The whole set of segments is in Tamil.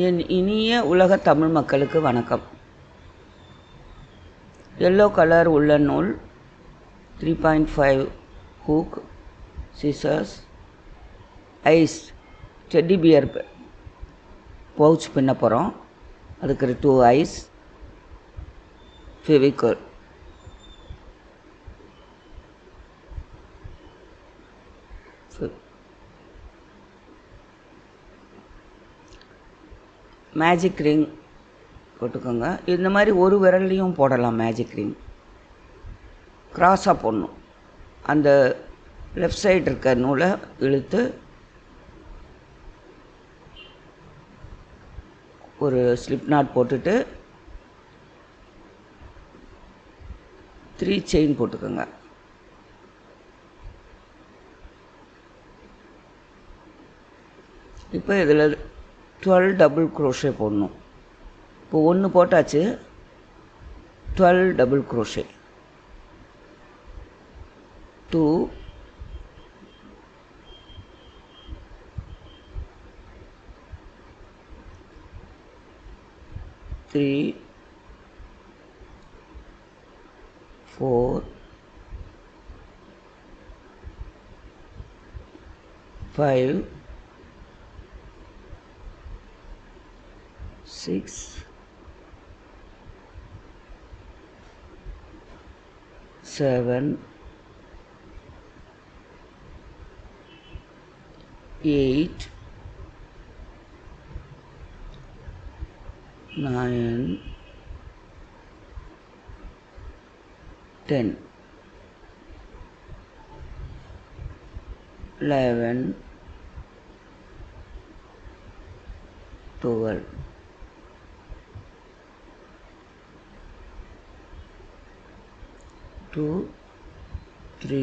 என் இனிய உலக தமிழ் மக்களுக்கு வணக்கம். எல்லோ கலர் உள்ள நூல் 3.5 hook, scissors, eyes, teddy bear pouch பின்ன போகிறோம். அதுக்கு 2 ஐஸ், ஃபெவிகால். மேஜிக் ரிங் போட்டுக்கோங்க. இந்த மாதிரி ஒரு விரல்லையும் போடலாம். மேஜிக் ரிங் கிராஸாக போடணும். அந்த லெஃப்ட் சைடு இருக்க நூலை இழுத்து ஒரு ஸ்லிப் நாட் போட்டுட்டு 3 செயின் போட்டுக்கோங்க. இப்போ இதில் 12 டபுள் குரோஷே போடணும். இப்போ 1 போட்டாச்சு. 12 டபுள் குரோஷே, 2, 3, 4, 5, 6, 7, 8, 9, 10, 11, 12, 2, 3,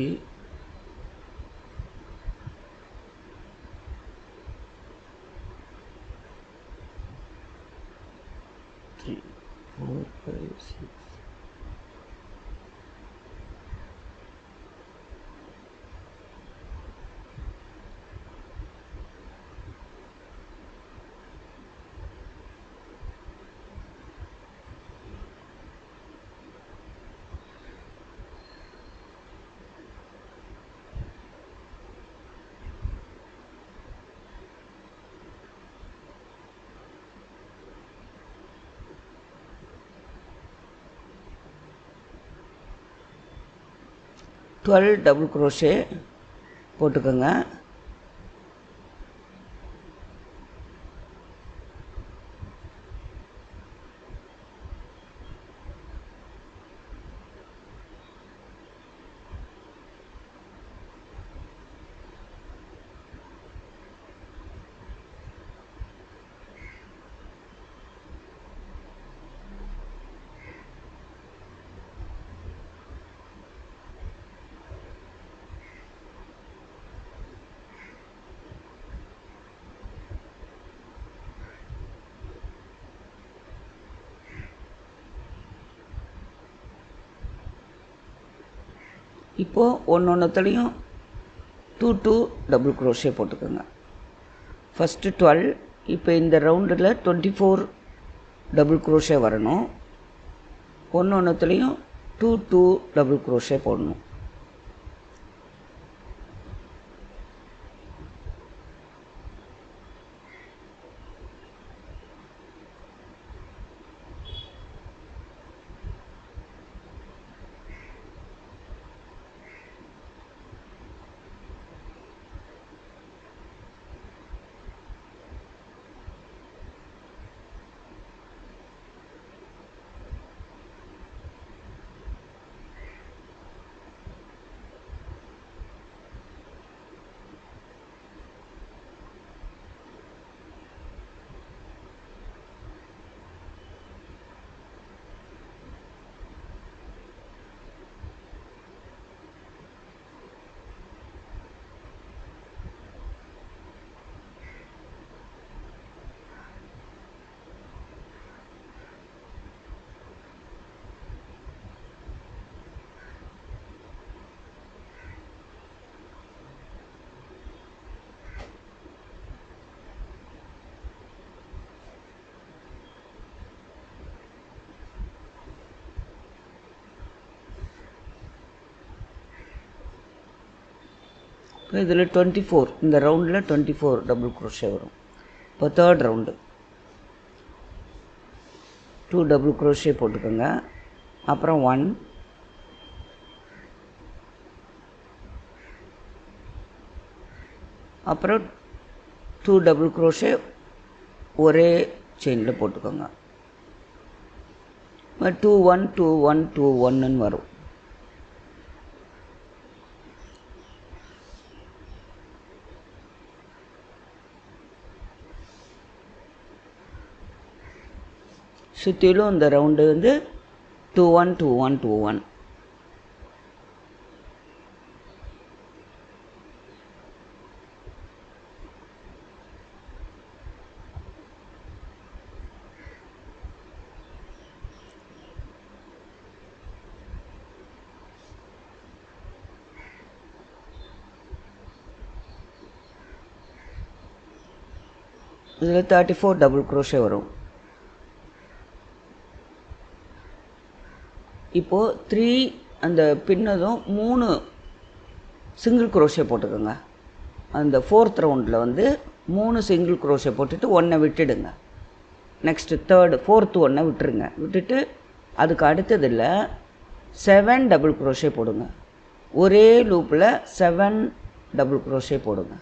4, 5, 6. டபுள் குரோஷே போட்டுக்கோங்க. இப்போது ஒன்றுத்துலேயும் 2 டபுள் குரோஷே போட்டுக்கோங்க. ஃபஸ்ட்டு 12. இப்போ இந்த ரவுண்டில் 24 டபுள் குரோஷே வரணும். ஒன்றுத்துலேயும் 2 டபுள் குரோஷே போடணும். இதில் 24, இந்த ரவுண்டில் 24 டபுள் க்ரோஷே வரும். இப்போ தேர்ட் ரவுண்டு 2 டபுள் க்ரோஷே போட்டுக்கோங்க. அப்புறம் 1, அப்புறம் 2 டபுள் க்ரோஷே ஒரே செயினில் போட்டுக்கோங்க. 2 1 2 1 2 1ன்னு வரும். சுற்றிலும் இந்த ரவுண்டு வந்து 2 1 2 1 2 1. இதில் 34 டபுள் க்ரோஷே வரும். இப்போது 3 அந்த பின்னதும் 3 சிங்கிள் க்ரோஷே போட்டுக்கோங்க. அந்த 4th ரவுண்டில் வந்து 3 சிங்கிள் க்ரோஷே போட்டுட்டு 1 விட்டுடுங்க. நெக்ஸ்ட்டு 3rd 4th 1 விட்டுருங்க. விட்டுட்டு அதுக்கு அடுத்ததில் 7 டபுள் க்ரோஷே போடுங்க. ஒரே லூப்பில் 7 டபுள் க்ரோஷே போடுங்க.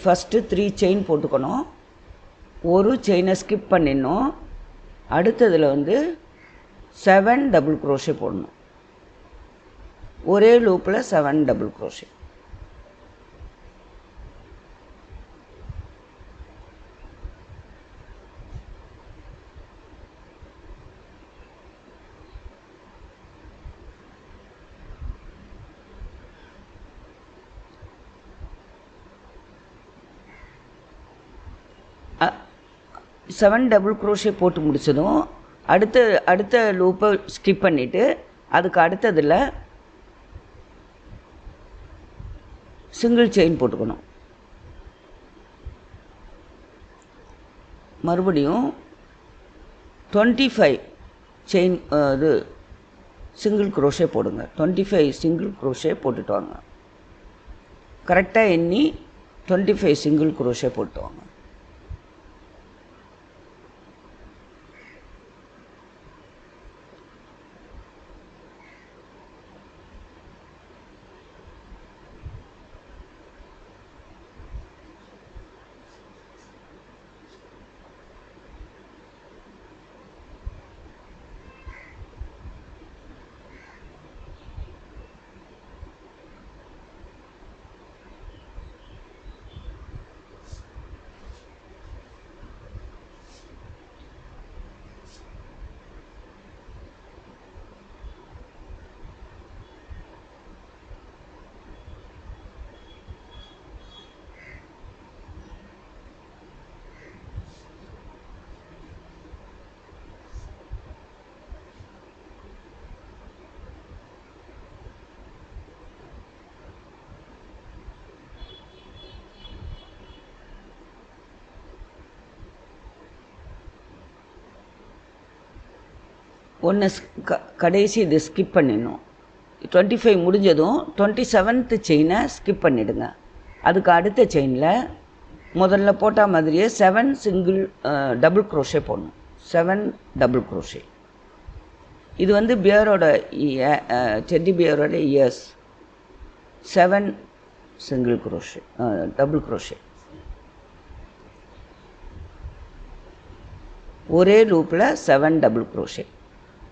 ஃபஸ்ட்டு 3 செயின் போட்டுக்கணும். ஒரு செயினை ஸ்கிப் பண்ணிடணும். அடுத்ததில் வந்து 7 டபுள் க்ரோஷே போடணும். ஒரே லூப்பில் 7 double crochet. Seven double crochet போட்டு முடிச்சதும் அடுத்த லூப்பை ஸ்கிப் பண்ணிவிட்டு அதுக்கு அடுத்ததில் சிங்கிள் செயின் போட்டுக்கணும். மறுபடியும் 25 செயின் இது சிங்கிள் க்ரோஷே போடுங்க. 25 சிங்கிள் க்ரோஷே போட்டுட்டு வாங்க. கரெக்டாக எண்ணி 25 சிங்கிள் க்ரோஷே போட்டு வாங்க. ஒன்று கடைசி இது ஸ்கிப் பண்ணிடணும். 25 முடிஞ்சதும் 27th செயினை ஸ்கிப் பண்ணிவிடுங்க. அதுக்கு அடுத்த செயினில் முதல்ல போட்ட மாதிரியே 7 சிங்கிள் டபுள் க்ரோஷே போடணும். 7 டபுள் க்ரோஷே. இது வந்து பியரோட டெட்டி பியரோட ears. 7 single crochet double crochet. ஒரே லூப்பில் 7 டபுள் க்ரோஷே.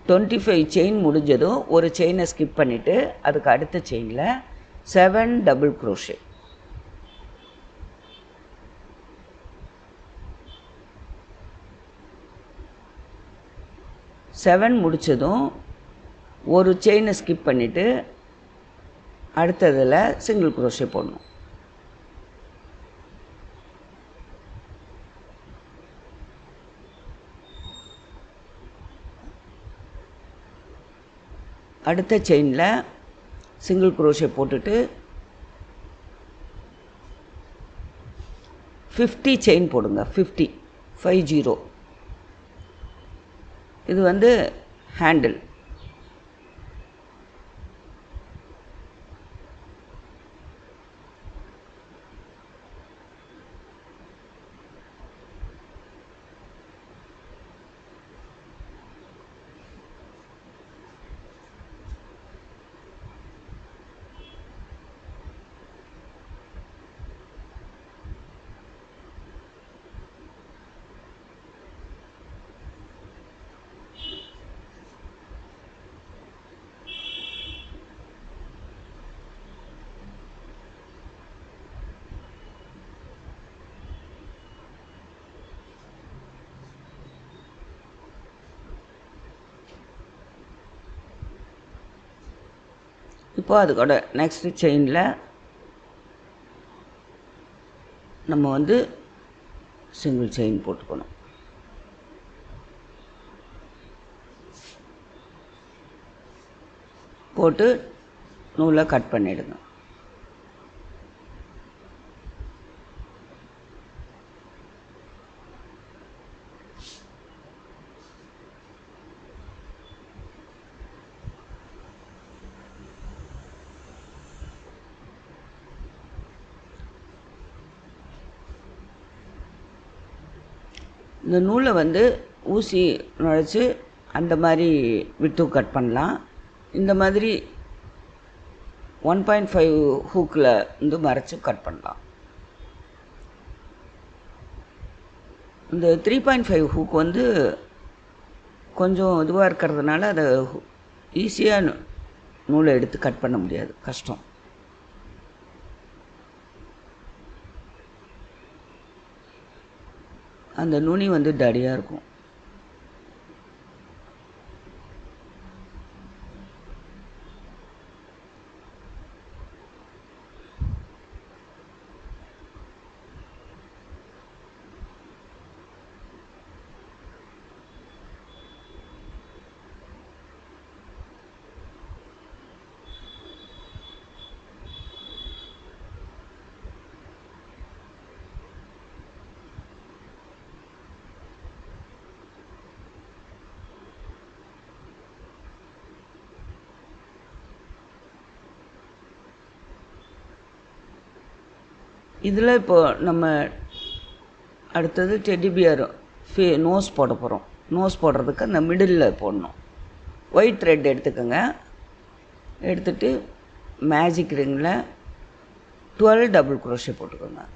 25 செயின் முடிஞ்சதும் ஒரு செயினை ஸ்கிப் பண்ணிவிட்டு அதுக்கு அடுத்த செயினில் 7 டபுள் க்ரோஷே. செவன் முடித்ததும் ஒரு செயினை ஸ்கிப் பண்ணிவிட்டு அடுத்ததில் சிங்கிள் க்ரோஷே போடணும். அடுத்த செயினில் சிங்கிள் க்ரோஷே போட்டுட்டு 50 செயின் போடுங்க. 50 இது வந்து ஹேண்டில். இப்போ அதுக்கூட நெக்ஸ்ட் செயினில் நம்ம வந்து சிங்கிள் செயின் போட்டுக்கணும். போட்டு நூலை கட் பண்ணிடுங்க. இந்த நூலை வந்து ஊசி நுழைச்சி அந்த மாதிரி விட்டு கட் பண்ணலாம். இந்த மாதிரி 1.5 ஹூக்கில் வந்து மறைச்சி கட் பண்ணலாம். இந்த 3.5 ஹூக் வந்து கொஞ்சம் இதுவாக இருக்கிறதுனால அதை ஈஸியாக நூலை எடுத்து கட் பண்ண முடியாது, கஷ்டம். அந்த நுனி வந்து தடியாக இருக்கும். இதில் இப்போது நம்ம அடுத்தது டெடி பியர் நோஸ் போட போகிறோம். நோஸ் போடுறதுக்கு அந்த மிடில் போடணும். ஒயிட் த்ரெட் எடுத்துக்கோங்க. எடுத்துகிட்டு மேஜிக் ரிங்கில் 12 டபுள் குரோஷே போட்டுக்கோங்க.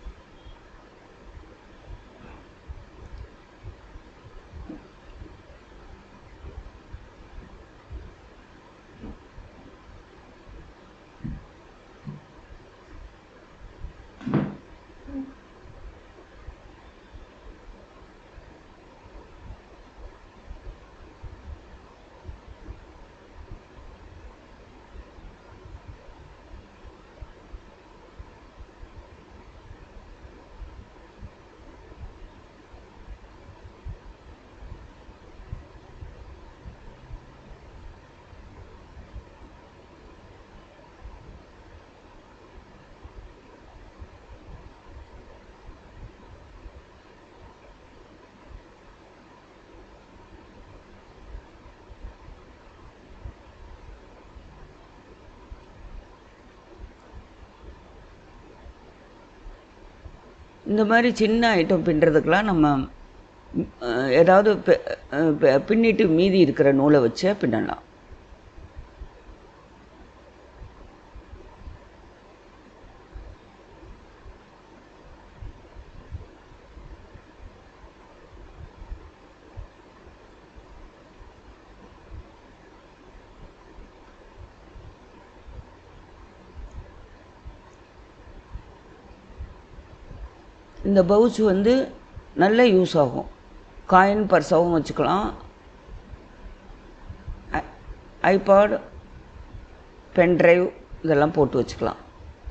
இந்த மாதிரி சின்ன ஐட்டம் பின்னுறதுக்கெலாம் நம்ம ஏதாவது பின்னிட்டு மீதி இருக்கிற நூலை வச்சு பின்னலாம். இந்த பவுச் வந்து நல்ல யூஸ் ஆகும். காயின் பர்ஸாகவும் வச்சுக்கலாம். ஐபாட், பென்ட்ரைவ் இதெல்லாம் போட்டு வச்சுக்கலாம்.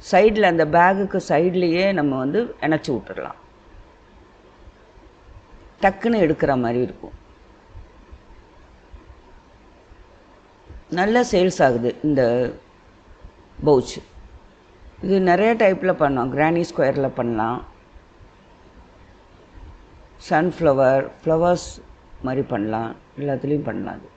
சைடில் அந்த பேகுக்கு சைட்லேயே நம்ம வந்து இணைச்சி விட்டுடலாம். டக்குன்னு எடுக்கிற மாதிரி இருக்கும். நல்ல சேல்ஸ் ஆகுது இந்த பவுச். இது நிறைய டைப்பில் பண்ணலாம். கிரானி ஸ்கொயரில் பண்ணலாம். சன்ஃப்ளவர், ஃப்ளவர்ஸ் மாதிரி பண்ணலாம், எல்லாத்துலேயும் பண்ணலாம். அது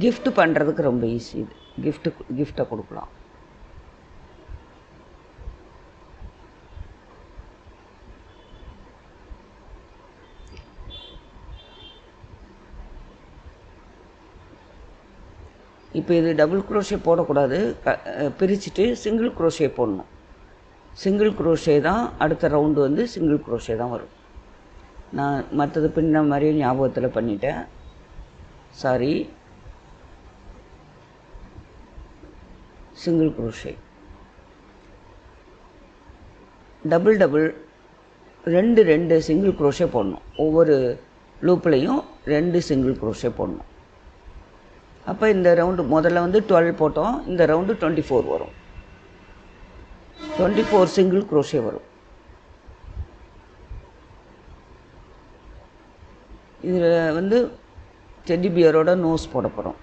கிஃப்ட் பண்ணுறதுக்கு ரொம்ப ஈஸி. இது கிஃப்ட்டை கொடுக்கலாம். இப்போ இது டபுள் குரோஷே போடக்கூடாது, பிரிச்சுட்டு சிங்கிள் குரோஷே போடணும். சிங்கிள் குரோஷே தான் அடுத்த ரவுண்டு வந்து சிங்கிள் குரோஷே தான் வரும். நான் மற்றது பின்ன மாதிரியே ஞாபகத்தில் பண்ணிட்டேன், சாரி. சிங்கிள் குரோஷே, டபுள் ரெண்டு சிங்கிள் குரோஷே போடணும். ஒவ்வொரு லூப்லேயும் 2 சிங்கிள் குரோஷே போடணும். அப்போ இந்த ரவுண்டு முதல்ல வந்து 12 போட்டோம், இந்த ரவுண்டு 24 வரும். 24 சிங்கிள் குரோஷே வரும். இதில் வந்து டெடி பியரோட நோஸ் போட போகிறோம்.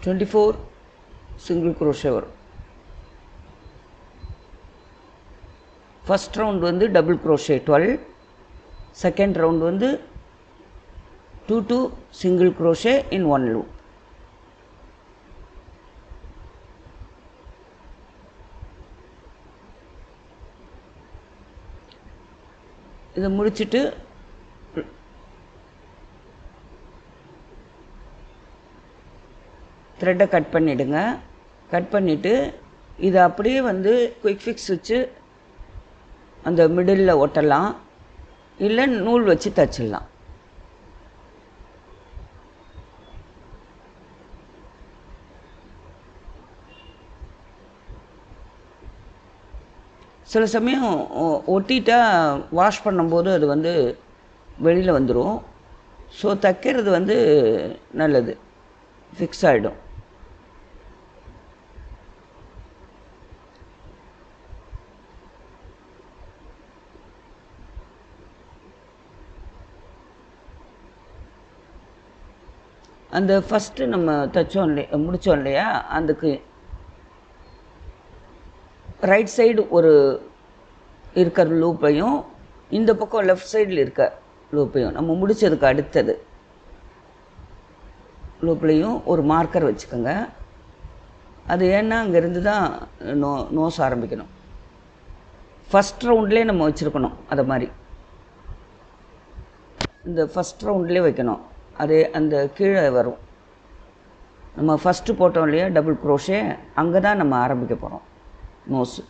டுவெண்ட்டி சிங்கிள் குரோஷே வரும். ஃபஸ்ட் ரவுண்ட் வந்து டபுள் குரோஷே 12, செகண்ட் ரவுண்ட் வந்து 2 சிங்கிள் குரோஷே இன் 1 லூப். இதை முடிச்சுட்டு த்ரெட்டை கட் பண்ணிவிடுங்க. கட் பண்ணிவிட்டு இதை அப்படியே வந்து குயிக் ஃபிக்ஸ் வச்சு அந்த மிடில் ஒட்டலாம், இல்லை நூல் வச்சு தச்சிடலாம். சில சமயம் ஒட்டிட்டா வாஷ் பண்ணும்போது அது வந்து வெளியில் வந்துடும். ஸோ தைக்கிறது வந்து நல்லது, ஃபிக்ஸ் ஆகிடும். அந்த ஃபஸ்ட்டு நம்ம தைச்சோம் இல்லையா, முடித்தோம் இல்லையா, அதுக்கு ரைட் சைடு ஒரு இருக்கிற லூப்பையும் இந்த பக்கம் லெஃப்ட் சைடில் இருக்க லூப்பையும் நம்ம முடித்ததுக்கு அடுத்தது லூப்லேயும் ஒரு மார்க்கர் வச்சுக்கோங்க. அது ஏன்னா அங்கேருந்து தான் நோஸ் ஆரம்பிக்கணும். ஃபஸ்ட் ரவுண்ட்லேயே நம்ம வச்சுருக்கணும். அதை மாதிரி இந்த ஃபஸ்ட் ரவுண்ட்லேயே வைக்கணும். அது அந்த கீழே வரும். நம்ம ஃபஸ்ட்டு போட்டோம் இல்லையா டபுள் குரோஷே, அங்கே தான் நம்ம ஆரம்பிக்க போகிறோம் நோஸு.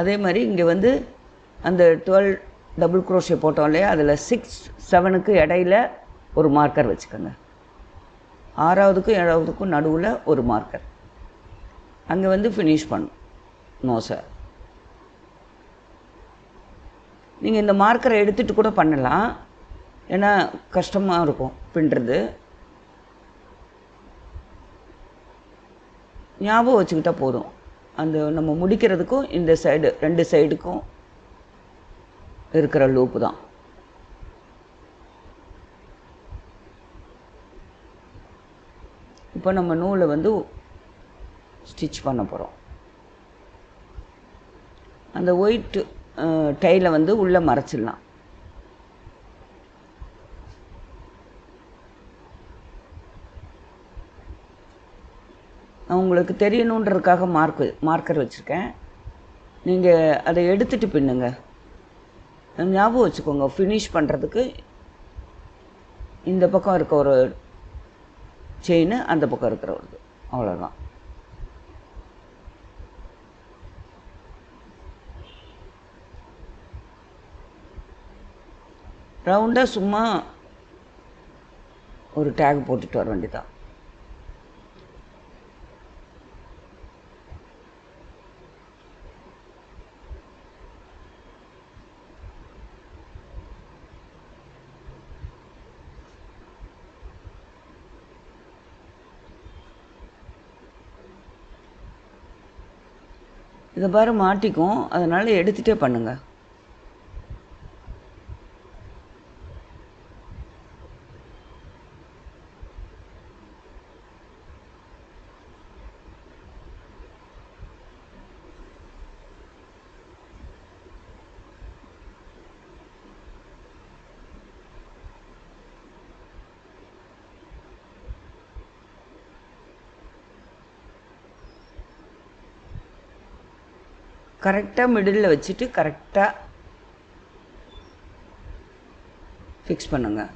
அதே மாதிரி இங்கே வந்து அந்த 12 டபுள் குரோஷே போட்டோம் இல்லையா, அதில் 6, 7க்கு இடையில ஒரு மார்க்கர் வச்சுக்கோங்க. 6வதுக்கும் 7வதுக்கும் நடுவில் ஒரு மார்க்கர். அங்கே வந்து ஃபினிஷ் பண்ணும் நோஸை. நீங்கள் இந்த மார்க்கரை எடுத்துகிட்டு கூட பண்ணலாம், ஏன்னா கஷ்டமாக இருக்கும் பின்னுறது. ஞாபகம் வச்சுக்கிட்டால் போதும். அந்த நம்ம முடிக்கிறதுக்கும் இந்த சைடு 2 சைடுக்கும் இருக்கிற லூப்பு தான். இப்போ நம்ம நூலை வந்து ஸ்டிச் பண்ண போகிறோம். அந்த ஒயிட் டைலை வந்து உள்ளே மறைச்சிடலாம். நான் உங்களுக்கு தெரியணுன்றதுக்காக மார்க்கர் வச்சுருக்கேன். நீங்கள் அதை எடுத்துகிட்டு பின்னுங்க. ஞாபகம் வச்சுக்கோங்க, ஃபினிஷ் பண்ணுறதுக்கு இந்த பக்கம் இருக்க ஒரு செயின், அந்த பக்கம் இருக்கிற ஒரு, அவ்வளோதான். ரவுண்டாக சும்மா ஒரு டேக் போட்டுட்டு வர வேண்டியதான். இதை பாரு மாட்டிக்கும், அதனால் எடுத்துகிட்டே பண்ணுங்கள். கரெக்டாக மிடில் வச்சுட்டு கரெக்டாக ஃபிக்ஸ் பண்ணுங்கள்.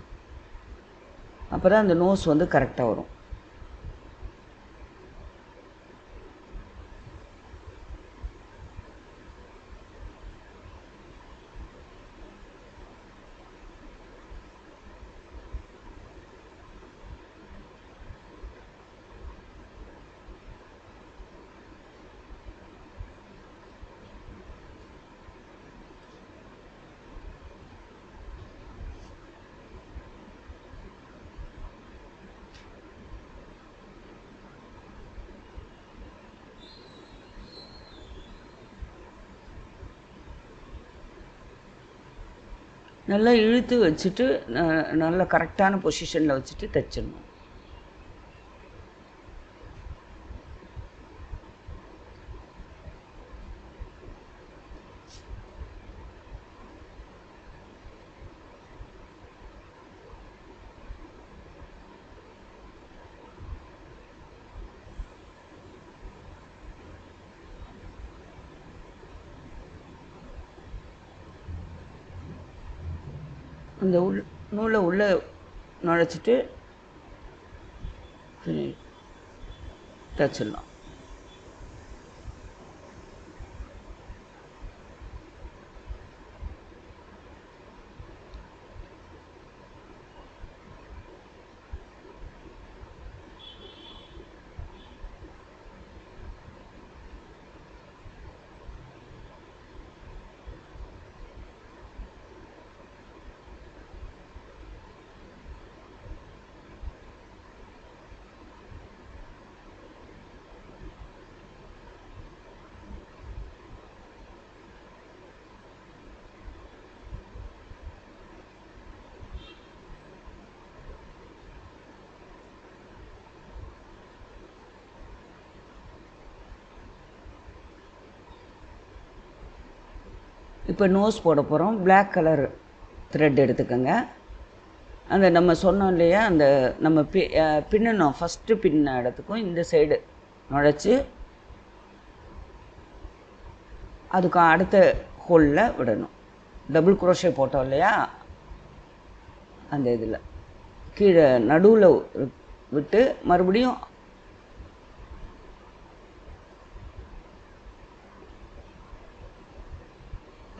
அப்போ தான் அந்த நோஸ் வந்து கரெக்டாக வரும். நல்லா இழுத்து வச்சுட்டு நல்ல கரெக்டான பொசிஷனில் வச்சுட்டு தைச்சிடணும். அந்த நூலை உள்ளே நுழைச்சிட்டு தைச்சிடலாம். இப்போ நோஸ் போட போகிறோம். பிளாக் கலர் த்ரெட் எடுத்துக்கோங்க. அந்த நம்ம சொன்னோம் இல்லையா, அந்த நம்ம பின்னணும், ஃபஸ்ட்டு பின்ன இடத்துக்கும் இந்த சைடு நுழைச்சி அதுக்கு அடுத்த ஹோலில் விடணும். டபுள் குரோஷே போட்டோம் இல்லையா, அந்த இதில் கீழே நடுவில் விட்டு மறுபடியும்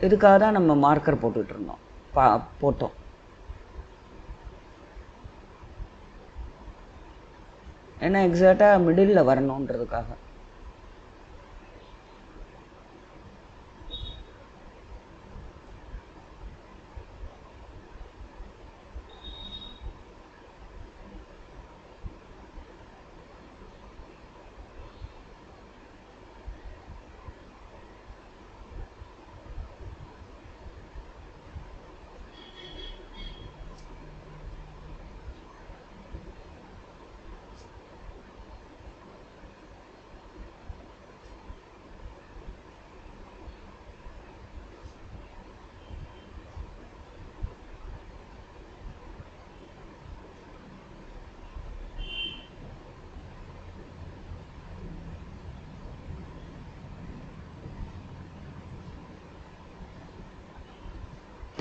இதுக்காக தான் நம்ம மார்க்கர் போட்டுட்ருந்தோம், போட்டோம். ஏன்னா எக்ஸாக்டாக மிடில் வரணுன்றதுக்காக.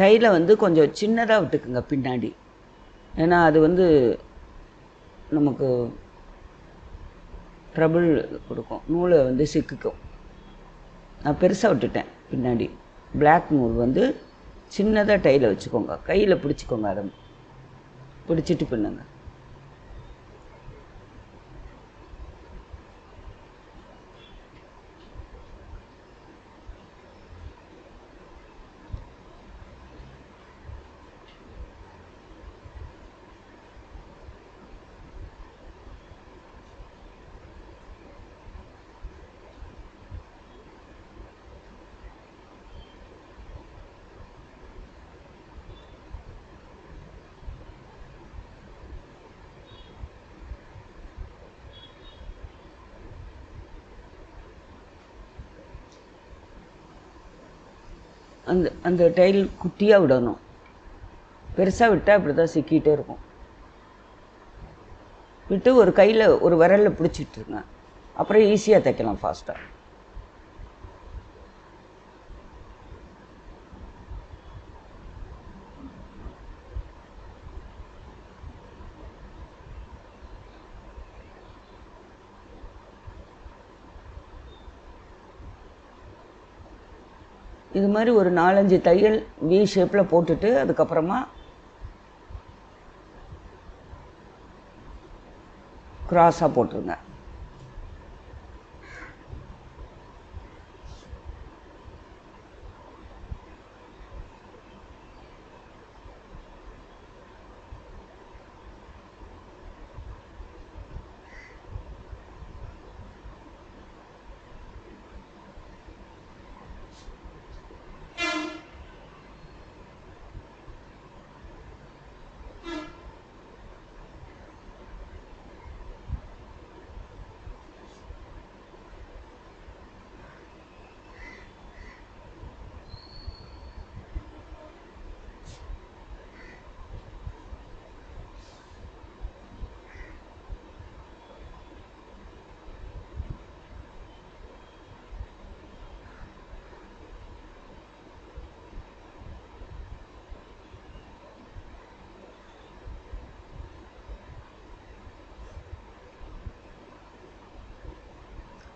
டைலை வந்து கொஞ்சம் சின்னதாக விட்டுக்குங்க பின்னாடி. ஏன்னா அது வந்து நமக்கு ட்ரபிள் கொடுக்கும், நூலை வந்து சிக்கிக்கும். நான் பெருசாக விட்டுட்டேன் பின்னாடி. பிளாக் நூல் வந்து சின்னதாக டையில் வச்சுக்கோங்க, கையில் பிடிச்சிக்கோங்க, அதை பிடிச்சிட்டு பின்னுங்க. அந்த டைல் குட்டியாக விடணும், பெருசாக விட்டால் இப்படி தான் சிக்கிட்டே இருக்கும். விட்டு ஒரு கையில் ஒரு விரலில் பிடிச்சிட்ருங்க, அப்புறம் ஈஸியாக தைக்கலாம் ஃபாஸ்ட்டாக. இது மாதிரி ஒரு 4-5 தையல் வி ஷேப்பில் போட்டுட்டு அதுக்கப்புறமா கிராஸாக போட்டுருங்க.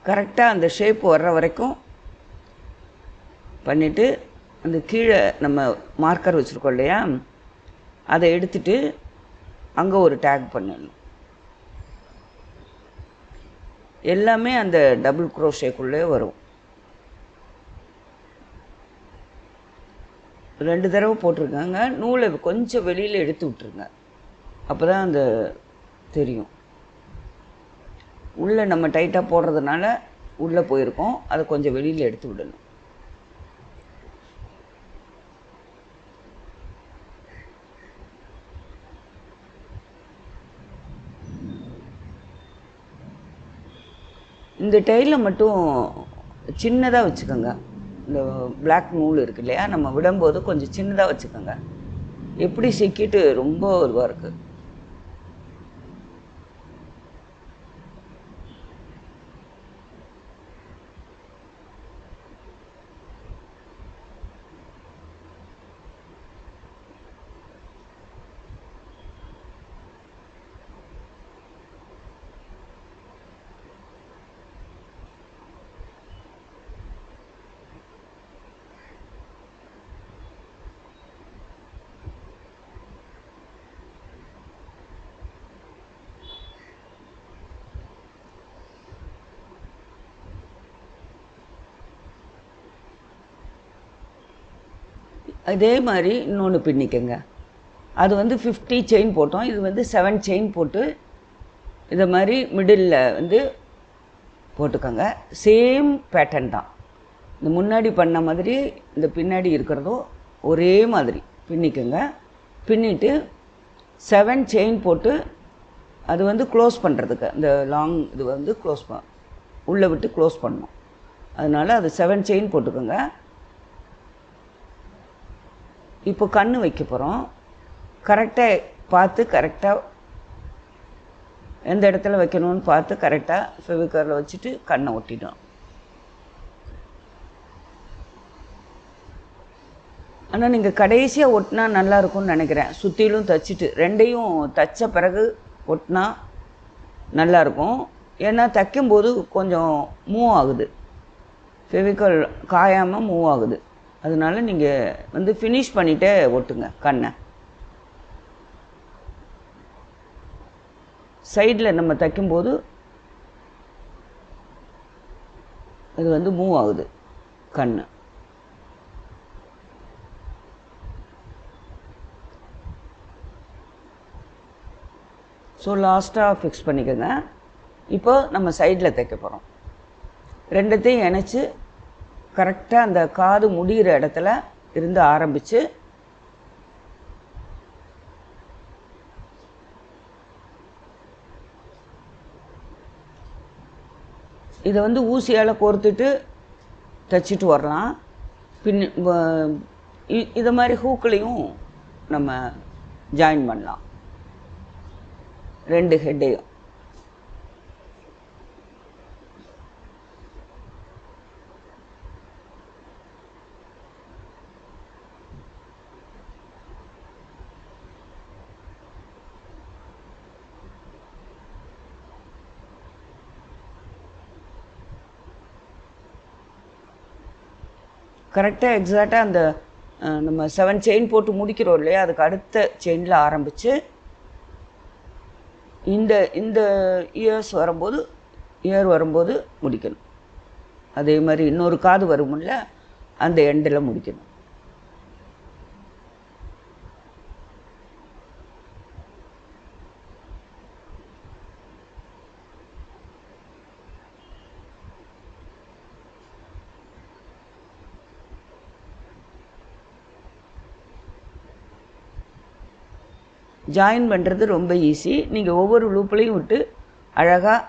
கரெக்டாக அந்த ஷேப் வர்ற வரைக்கும் பண்ணிவிட்டு, அந்த கீழே நம்ம மார்க்கர் வச்சுருக்கோம் இல்லையா, அதை எடுத்துட்டு அங்கே ஒரு டேக் பண்ணிடணும். எல்லாமே அந்த டபுள் க்ரோஷேக்குள்ளே வரும். 2 தடவை போட்டிருக்காங்க. நூலை கொஞ்சம் வெளியில் எடுத்து விட்டுருங்க, அப்போ தான் அந்த தெரியும். உள்ளே நம்ம டைட்டாக போடுறதுனால உள்ளே போயிருக்கோம், அதை கொஞ்சம் வெளியில் எடுத்து விடணும். இந்த டைலில் மட்டும் சின்னதாக வச்சுக்கோங்க. இந்த பிளாக் நூல் இருக்கு இல்லையா, நம்ம விடும்போது கொஞ்சம் சின்னதாக வச்சுக்கோங்க. எப்படி சிக்கிட்டு ரொம்ப இதுவாக இருக்குது. அதே மாதிரி இன்னொன்று பின்னிக்கங்க. அது வந்து 50 செயின் போட்டோம், இது வந்து 7 செயின் போட்டு இதை மாதிரி மிடில் வந்து போட்டுக்கோங்க. சேம் பேட்டர்ன் தான், இந்த முன்னாடி பண்ண மாதிரி இந்த பின்னாடி இருக்கிறதும் ஒரே மாதிரி பின்னிக்கோங்க. பின்னிட்டு 7 செயின் போட்டு அது வந்து க்ளோஸ் பண்ணுறதுக்கு, இந்த லாங் இது வந்து க்ளோஸ் உள்ளே விட்டு க்ளோஸ் பண்ணணும். அதனால் அது 7 செயின் போட்டுக்கோங்க. இப்போ கண் வைக்க போகிறோம். கரெக்டாக பார்த்து, கரெக்டாக எந்த இடத்துல வைக்கணும்னு பார்த்து கரெக்டாக ஃபெவிகாலில் வச்சுட்டு கண்ணை ஒட்டிடும். ஆனால் நீங்கள் கடைசியாக ஒட்டினா நல்லாயிருக்கும்னு நினைக்கிறேன். சுற்றிலும் தைச்சிட்டு ரெண்டையும் தைச்ச பிறகு ஒட்டினா நல்லாயிருக்கும். ஏன்னா தைக்கும்போது கொஞ்சம் மூவ் ஆகுது, ஃபெவிகால் காயாமல் மூவ் ஆகுது. அதனால நீங்கள் வந்து ஃபினிஷ் பண்ணிகிட்டே ஒட்டுங்க கண்ணை. சைடில் நம்ம தைக்கும்போது அது வந்து மூவ் ஆகுது கண். ஸோ லாஸ்ட்டாக ஃபிக்ஸ் பண்ணிக்கோங்க. இப்போ நம்ம சைடில் தைக்க போகிறோம். ரெண்டுத்தையும் இணைச்சி கரெக்டாக அந்த காது முடிகிற இடத்துல இருந்து ஆரம்பித்து இதை வந்து ஊசியால் கோர்த்துட்டு தைச்சிட்டு வரலாம். இதை மாதிரி ஹூக்குலையும் நம்ம ஜாயின் பண்ணலாம் ரெண்டு ஹெட்டையும். கரெக்டாக எக்ஸாக்டாக அந்த நம்ம 7 செயின் போட்டு முடிக்கிறோம் இல்லையா, அதுக்கு அடுத்த செயினில் ஆரம்பித்து இந்த இயர் வரும்போது முடிக்கணும். அதே மாதிரி இன்னொரு காது வரும்ல, அந்த எண்டில் முடிக்கணும். ஜாயின் பண்ணுறது ரொம்ப ஈஸி. நீங்கள் ஒவ்வொரு லூப்லையும் விட்டு அழகாக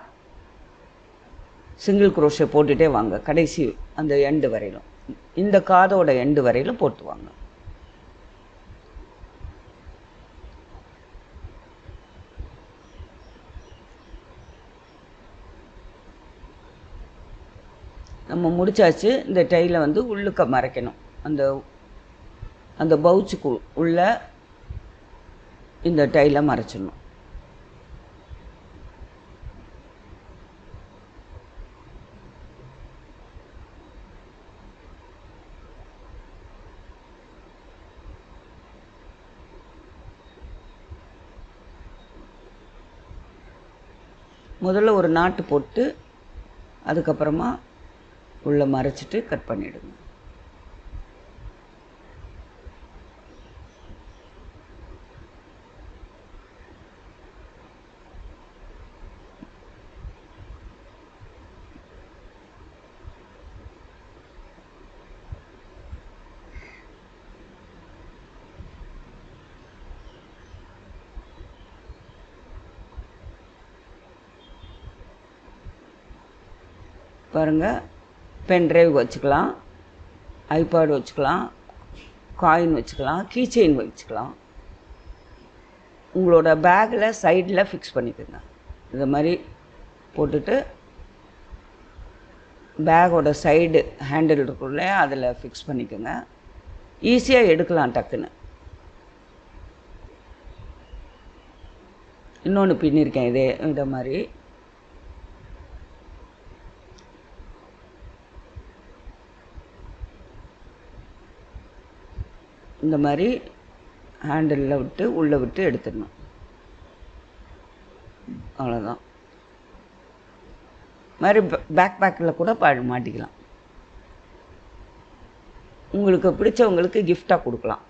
சிங்கிள் குரோஷே போட்டுகிட்டே வாங்க. கடைசி அந்த எண்டு வரையிலும், இந்த காதோட எண்டு வரையிலும் போட்டு வாங்க. நம்ம முடிச்சாச்சு. இந்த டைலை வந்து உள்ளுக்க மறைக்கணும். அந்த பவுச்சுக்கு உள்ள இந்த டைலை மறைச்சிடணும். முதல்ல ஒரு நாட்டு போட்டு அதுக்கப்புறமா உள்ளே மறைச்சிட்டு கட் பண்ணிவிடுங்க. பாருங்கள், பென் ட்ரைவ் வச்சுக்கலாம், ஐபேட் வச்சுக்கலாம், காயின் வச்சுக்கலாம், கீ செயின் வச்சுக்கலாம். உங்களோட பேக்கில் சைடில் ஃபிக்ஸ் பண்ணிக்கோங்க. இந்த மாதிரி போட்டுட்டு பேக்கோட சைடு ஹேண்டில் இருக்குள்ள அதில் ஃபிக்ஸ் பண்ணிக்கோங்க. ஈஸியாக எடுக்கலாம் டக்குன்னு. இன்னொன்று பின்னிருக்கேன் இதை மாதிரி. இந்த மாதிரி ஹேண்டிலில் விட்டு உள்ளே விட்டு எடுத்துடணும். அவ்வளோதான். மாதிரி பேக்கில் கூட மாட்டிக்கலாம். உங்களுக்கு பிடிச்சவங்களுக்கு கிஃப்டாக கொடுக்கலாம்.